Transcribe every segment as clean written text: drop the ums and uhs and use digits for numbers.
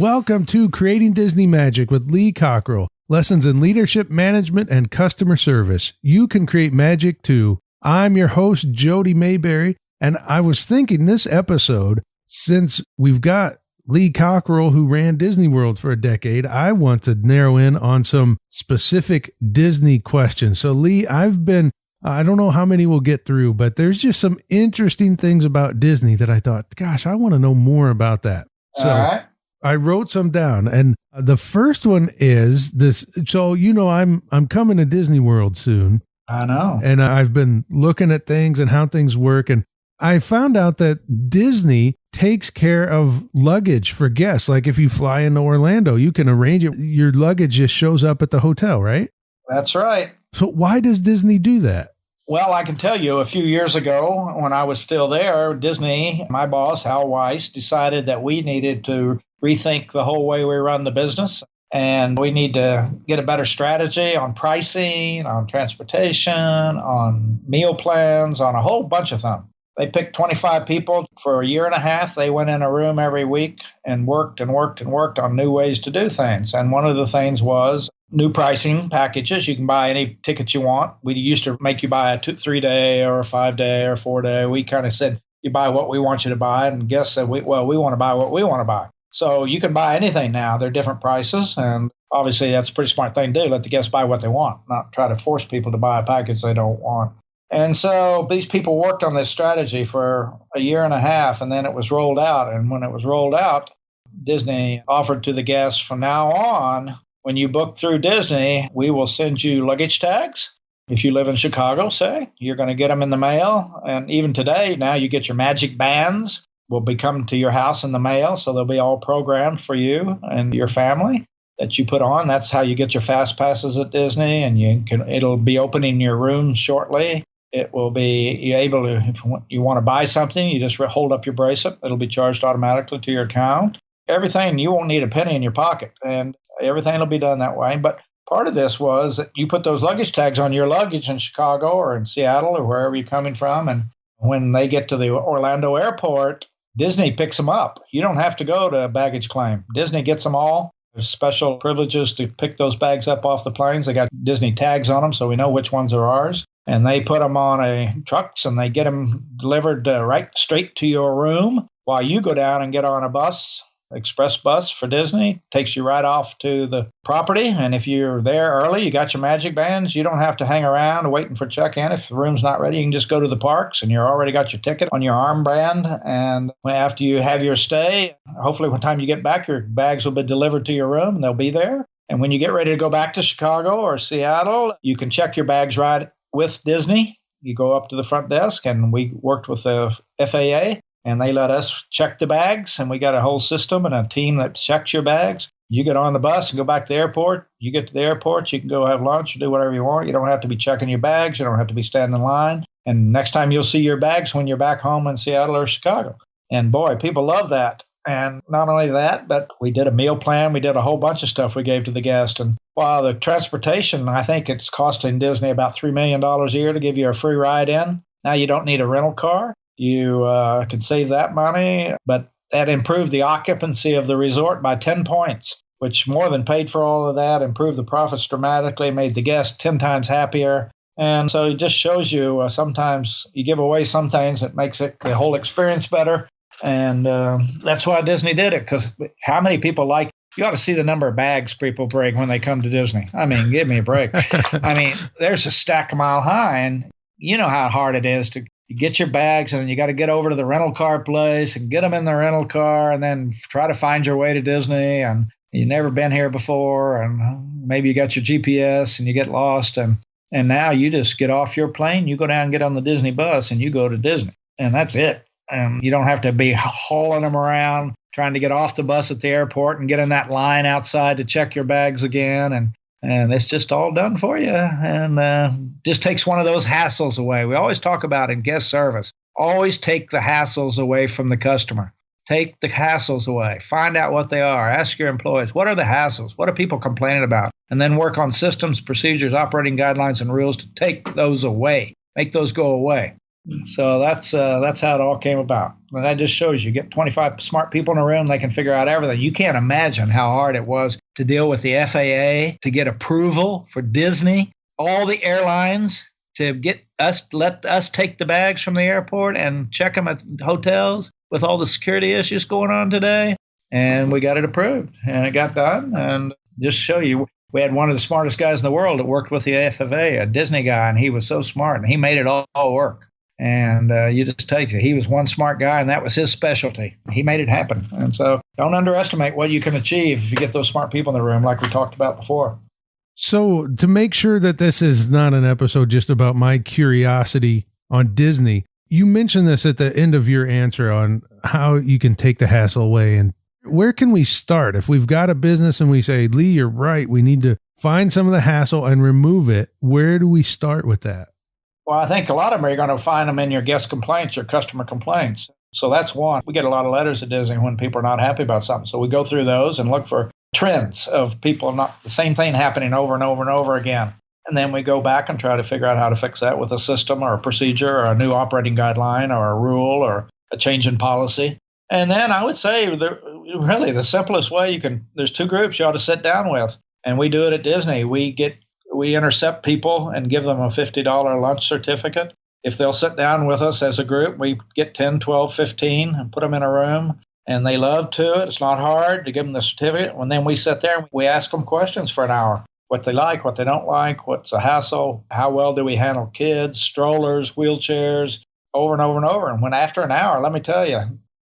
Welcome to Creating Disney Magic with Lee Cockrell. Lessons in leadership, management, and customer service. You can create magic too. I'm your host, Jody Mayberry, and I was thinking this episode, since we've got Lee Cockrell, who ran Disney World for a decade, I want to narrow in on some specific Disney questions. So, Lee, I don't know how many we'll get through, but there's just some interesting things about Disney that I thought, gosh, I want to know more about that. So all right. I wrote some down, and the first one is this. So, I'm coming to Disney World soon. I know. And I've been looking at things and how things work. And I found out that Disney takes care of luggage for guests. Like if you fly into Orlando, you can arrange it. Your luggage just shows up at the hotel, right? That's right. So why does Disney do that? Well, I can tell you a few years ago when I was still there, Disney, my boss, Hal Weiss, decided that we needed to rethink the whole way we run the business. And we need to get a better strategy on pricing, on transportation, on meal plans, on a whole bunch of them. They picked 25 people for a year and a half. They went in a room every week and worked on new ways to do things. And one of the things was new pricing packages. You can buy any ticket you want. We used to make you buy a 3-day or a 5-day or 4-day. We kind of said, you buy what we want you to buy. And guests said, we want to buy what we want to buy. So you can buy anything now. They're different prices. And obviously, that's a pretty smart thing to do. Let the guests buy what they want, not try to force people to buy a package they don't want. And so these people worked on this strategy for a year and a half, and then it was rolled out. And when it was rolled out, Disney offered to the guests from now on, when you book through Disney, we will send you luggage tags. If you live in Chicago, say, you're going to get them in the mail. And even today, now you get your magic bands. Will be coming to your house in the mail, so they'll be all programmed for you and your family that you put on. That's how you get your fast passes at Disney, and it'll be opening your room shortly. It will be able to, if you want to buy something, you just hold up your bracelet. It'll be charged automatically to your account. Everything, you won't need a penny in your pocket, and everything will be done that way. But part of this was that you put those luggage tags on your luggage in Chicago or in Seattle or wherever you're coming from, and when they get to the Orlando airport, Disney picks them up. You don't have to go to baggage claim. Disney gets them all. There's special privileges to pick those bags up off the planes. They got Disney tags on them, so we know which ones are ours. And they put them on trucks, and they get them delivered right straight to your room while you go down and get on a bus, express bus for Disney. Takes you right off to the property. And if you're there early, you got your magic bands. You don't have to hang around waiting for check-in. If the room's not ready, you can just go to the parks and you're already got your ticket on your armband. And after you have your stay, hopefully when time you get back, your bags will be delivered to your room and they'll be there. And when you get ready to go back to Chicago or Seattle, you can check your bags right with Disney. You go up to the front desk, and we worked with the FAA. And they let us check the bags, and we got a whole system and a team that checks your bags. You get on the bus and go back to the airport. You get to the airport, you can go have lunch or do whatever you want. You don't have to be checking your bags. You don't have to be standing in line. And next time you'll see your bags when you're back home in Seattle or Chicago. And boy, people love that. And not only that, but we did a meal plan. We did a whole bunch of stuff we gave to the guest. And while the transportation, I think it's costing Disney about $3 million a year to give you a free ride in. Now you don't need a rental car. You can save that money, but that improved the occupancy of the resort by 10 points, which more than paid for all of that, improved the profits dramatically, made the guests 10 times happier. And so it just shows you sometimes you give away some things that makes it the whole experience better. And that's why Disney did it, because how many people you ought to see the number of bags people bring when they come to Disney. I mean, give me a break. I mean, there's a stack a mile high, and you know how hard it is to get your bags, and you got to get over to the rental car place and get them in the rental car and then try to find your way to Disney. And you've never been here before, and maybe you got your GPS and you get lost. And now you just get off your plane, you go down and get on the Disney bus, and you go to Disney. And that's it. And you don't have to be hauling them around, trying to get off the bus at the airport and get in that line outside to check your bags again. And it's just all done for you, and just takes one of those hassles away. We always talk about in guest service, always take the hassles away from the customer. Take the hassles away. Find out what they are. Ask your employees, what are the hassles? What are people complaining about? And then work on systems, procedures, operating guidelines, and rules to take those away. Make those go away. So that's how it all came about. And that just shows you get 25 smart people in a room, they can figure out everything. You can't imagine how hard it was to deal with the FAA, to get approval for Disney, all the airlines to let us take the bags from the airport and check them at hotels with all the security issues going on today. And we got it approved and it got done. And just show you, we had one of the smartest guys in the world that worked with the FAA, a Disney guy, and he was so smart and he made it all work. And you just take it. He was one smart guy, and that was his specialty. He made it happen. And so don't underestimate what you can achieve if you get those smart people in the room, like we talked about before. So to make sure that this is not an episode just about my curiosity on Disney, you mentioned this at the end of your answer on how you can take the hassle away. And where can we start? If we've got a business and we say, Lee, you're right, we need to find some of the hassle and remove it. Where do we start with that? Well, I think a lot of them are going to find them in your guest complaints, your customer complaints. So that's one. We get a lot of letters at Disney when people are not happy about something. So we go through those and look for trends of people not the same thing happening over and over and over again. And then we go back and try to figure out how to fix that with a system or a procedure or a new operating guideline or a rule or a change in policy. And then I would say really the simplest way there's two groups you ought to sit down with. And we do it at Disney. We intercept people and give them a $50 lunch certificate. If they'll sit down with us as a group, we get 10, 12, 15 and put them in a room. And they love to it. It's not hard to give them the certificate. And then we sit there and we ask them questions for an hour. What they like, what they don't like, what's a hassle, how well do we handle kids, strollers, wheelchairs, over and over and over. And when after an hour, let me tell you,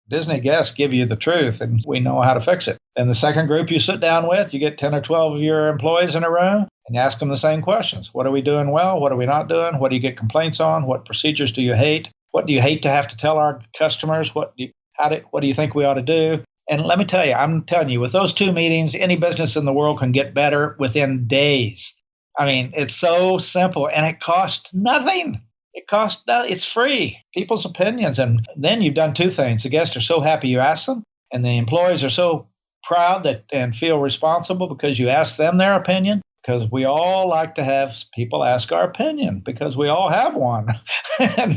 Disney guests give you the truth and we know how to fix it. Then the second group you sit down with, you get 10 or 12 of your employees in a room and you ask them the same questions. What are we doing well? What are we not doing? What do you get complaints on? What procedures do you hate? What do you hate to have to tell our customers? What do you think we ought to do? And let me tell you, I'm telling you, with those two meetings, any business in the world can get better within days. I mean, it's so simple and it costs nothing. It's free, people's opinions. And then you've done two things. The guests are so happy you asked them, and the employees are so proud and feel responsible because you asked them their opinion, because we all like to have people ask our opinion because we all have one. And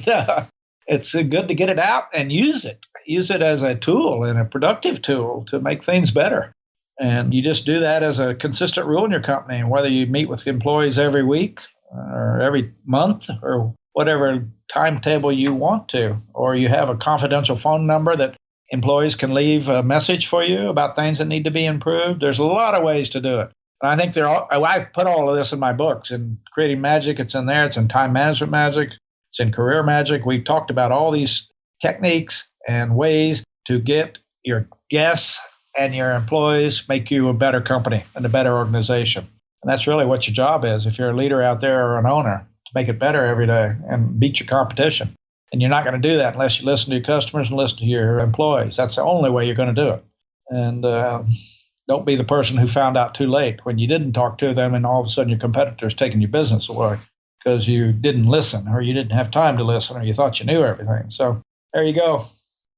it's good to get it out and use it. Use it as a tool and a productive tool to make things better. And you just do that as a consistent rule in your company. And whether you meet with employees every week or every month or whatever timetable you want to, or you have a confidential phone number that employees can leave a message for you about things that need to be improved. There's a lot of ways to do it. And I think I put all of this in my books. In Creating Magic, it's in there. It's in Time Management Magic. It's in Career Magic. We talked about all these techniques and ways to get your guests and your employees, make you a better company and a better organization. And that's really what your job is. If you're a leader out there or an owner, to make it better every day and beat your competition. And you're not going to do that unless you listen to your customers and listen to your employees. That's the only way you're going to do it. And don't be the person who found out too late when you didn't talk to them and all of a sudden your competitor's taking your business away because you didn't listen or you didn't have time to listen or you thought you knew everything. So there you go.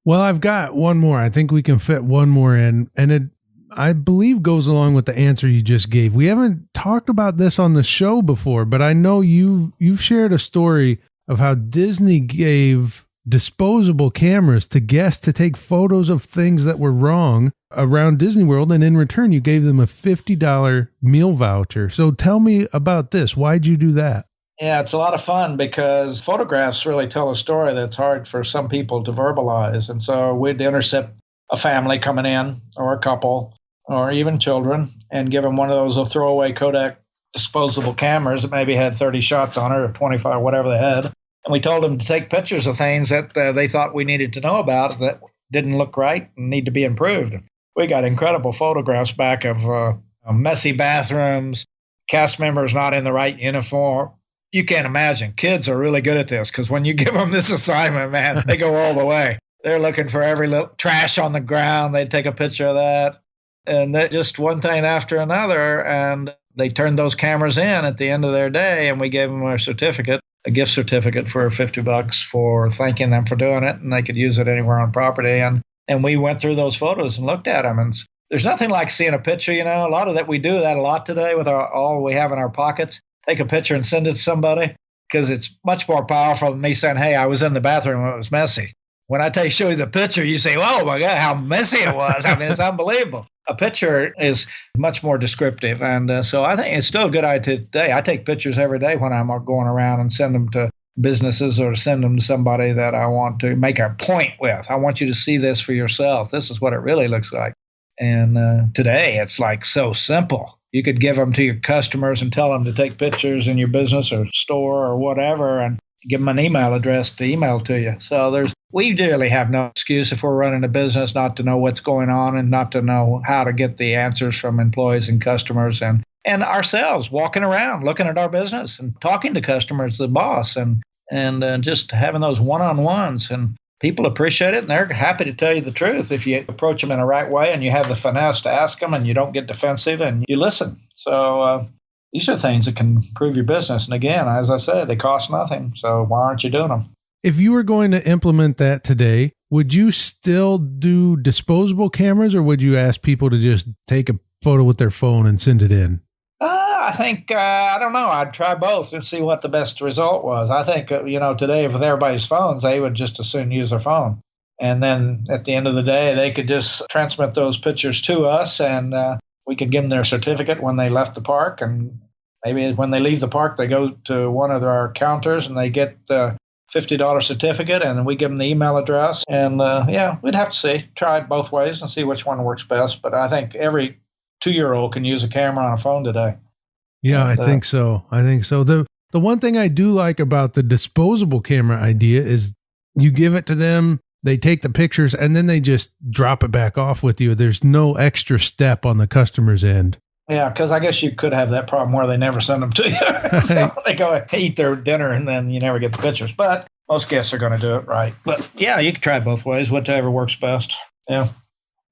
Well, I've got one more. I think we can fit one more in, and it, I believe, goes along with the answer you just gave. We haven't talked about this on the show before, but I know you've shared a story of how Disney gave disposable cameras to guests to take photos of things that were wrong around Disney World, and in return, you gave them a $50 meal voucher. So tell me about this. Why'd you do that? Yeah, it's a lot of fun because photographs really tell a story that's hard for some people to verbalize. And so we'd intercept a family coming in or a couple or even children and give them one of those throwaway Kodak disposable cameras that maybe had 30 shots on it or 25, whatever they had. And we told them to take pictures of things that they thought we needed to know about that didn't look right and need to be improved. We got incredible photographs back of messy bathrooms, cast members not in the right uniform. You can't imagine. Kids are really good at this because when you give them this assignment, man, they go all the way. They're looking for every little trash on the ground. They take a picture of that. And that just one thing after another. And they turned those cameras in at the end of their day, and we gave them a certificate, a gift certificate for $50 for thanking them for doing it, and they could use it anywhere on property. And we went through those photos and looked at them. And there's nothing like seeing a picture, you know. A lot of that, we do that a lot today with all we have in our pockets. Take a picture and send it to somebody because it's much more powerful than me saying, hey, I was in the bathroom when it was messy. When I show you the picture, you say, oh my God, how messy it was. I mean, it's unbelievable. A picture is much more descriptive. And so I think it's still a good idea today. I take pictures every day when I'm going around and send them to businesses or send them to somebody that I want to make a point with. I want you to see this for yourself. This is what it really looks like. And today it's like so simple. You could give them to your customers and tell them to take pictures in your business or store or whatever, and give them an email address to email to you. So we really have no excuse if we're running a business not to know what's going on and not to know how to get the answers from employees and customers and ourselves walking around, looking at our business and talking to customers, the boss, and just having those one-on-ones. And people appreciate it, and they're happy to tell you the truth if you approach them in the right way and you have the finesse to ask them and you don't get defensive and you listen. So these are things that can improve your business. And again, as I said, they cost nothing. So why aren't you doing them? If you were going to implement that today, would you still do disposable cameras, or would you ask people to just take a photo with their phone and send it in? I think, I don't know. I'd try both and see what the best result was. I think, today with everybody's phones, they would just as soon use their phone. And then at the end of the day, they could just transmit those pictures to us, and we could give them their certificate when they left the park. And maybe when they leave the park, they go to one of our counters and they get the $50 certificate, and we give them the email address. And we'd have to see, try it both ways and see which one works best. But I think every 2-year-old can use a camera on a phone today. Yeah, I think so. The one thing I do like about the disposable camera idea is you give it to them, they take the pictures, and then they just drop it back off with you. There's no extra step on the customer's end. Yeah, because I guess you could have that problem where they never send them to you. So they go eat their dinner and then you never get the pictures. But most guests are going to do it right. But yeah, you can try it both ways, whatever works best. Yeah.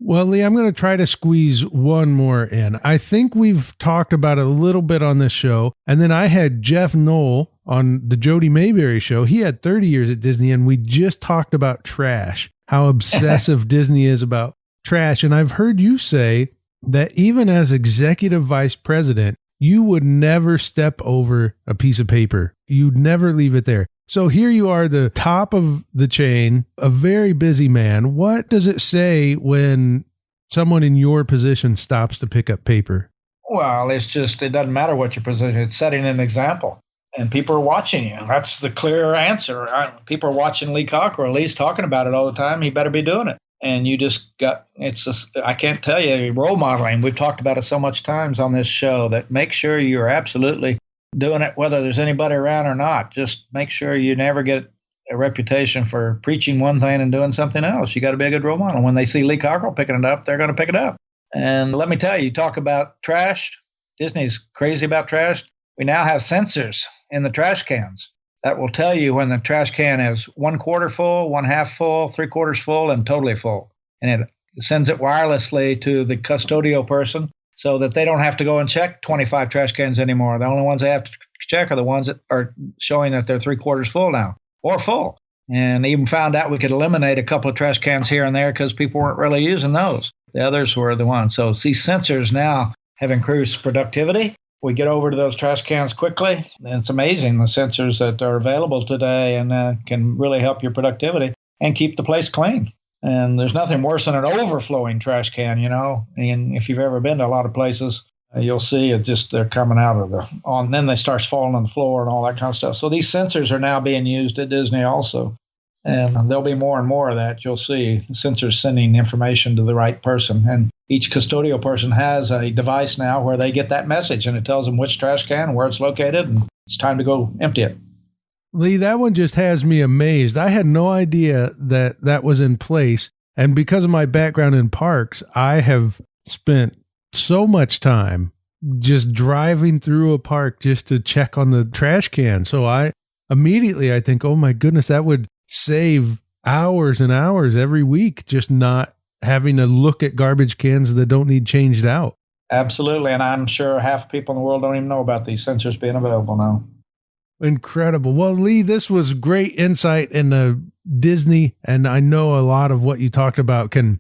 Well, Lee, I'm going to try to squeeze one more in. I think we've talked about it a little bit on this show. And then I had Jeff Knoll on the Jody Mayberry show. He had 30 years at Disney, and we just talked about trash, how obsessive Disney is about trash. And I've heard you say that even as executive vice president, you would never step over a piece of paper. You'd never leave it there. So here you are, the top of the chain, a very busy man. What does it say when someone in your position stops to pick up paper? Well, it doesn't matter what your position. It's setting an example. And people are watching you. That's the clear answer. People are watching Lee Cockrell. Lee's talking about it all the time. He better be doing it. And you I can't tell you, role modeling. We've talked about it so much times on this show that make sure you're absolutely doing it, whether there's anybody around or not. Just make sure you never get a reputation for preaching one thing and doing something else. You got to be a good role model. When they see Lee Cockrell picking it up, they're going to pick it up. And let me tell you, talk about trash. Disney's crazy about trash. We now have sensors in the trash cans that will tell you when the trash can is 1/4 full, 1/2 full, 3/4 full, and totally full. And it sends it wirelessly to the custodial person so that they don't have to go and check 25 trash cans anymore. The only ones they have to check are the ones that are showing that they're 3/4 full now or full. And even found out we could eliminate a couple of trash cans here and there because people weren't really using those. The others were the ones. So these sensors now have increased productivity. We get over to those trash cans quickly. And it's amazing, the sensors that are available today, and can really help your productivity and keep the place clean. And there's nothing worse than an overflowing trash can, And if you've ever been to a lot of places, you'll see it they're coming out of then they start falling on the floor and all that kind of stuff. So these sensors are now being used at Disney also. And there'll be more and more of that. You'll see sensors sending information to the right person. And each custodial person has a device now where they get that message, and it tells them which trash can, where it's located, and it's time to go empty it. Lee, that one just has me amazed. I had no idea that was in place. And because of my background in parks, I have spent so much time just driving through a park just to check on the trash can. So I think, oh my goodness, that would save hours and hours every week just not having to look at garbage cans that don't need changed out. Absolutely. And I'm sure half the people in the world don't even know about these sensors being available now. Incredible. Well, Lee, this was great insight into Disney. And I know a lot of what you talked about can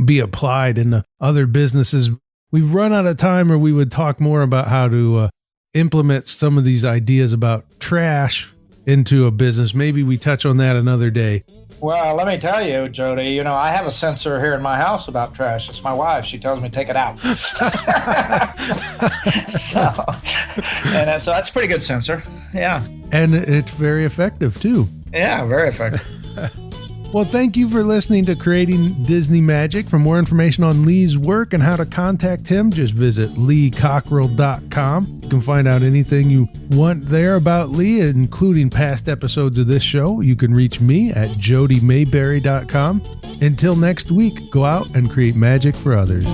be applied in other businesses. We've run out of time, or we would talk more about how to implement some of these ideas about trash into a business. Maybe we touch on that another day. Well, let me tell you, Jody, I have a sensor here in my house about trash. It's my wife. She tells me to take it out. so that's a pretty good sensor. Yeah. And it's very effective, too. Yeah, very effective. Well, thank you for listening to Creating Disney Magic. For more information on Lee's work and how to contact him, just visit leecockrell.com. You can find out anything you want there about Lee, including past episodes of this show. You can reach me at jodymayberry.com. Until next week, go out and create magic for others.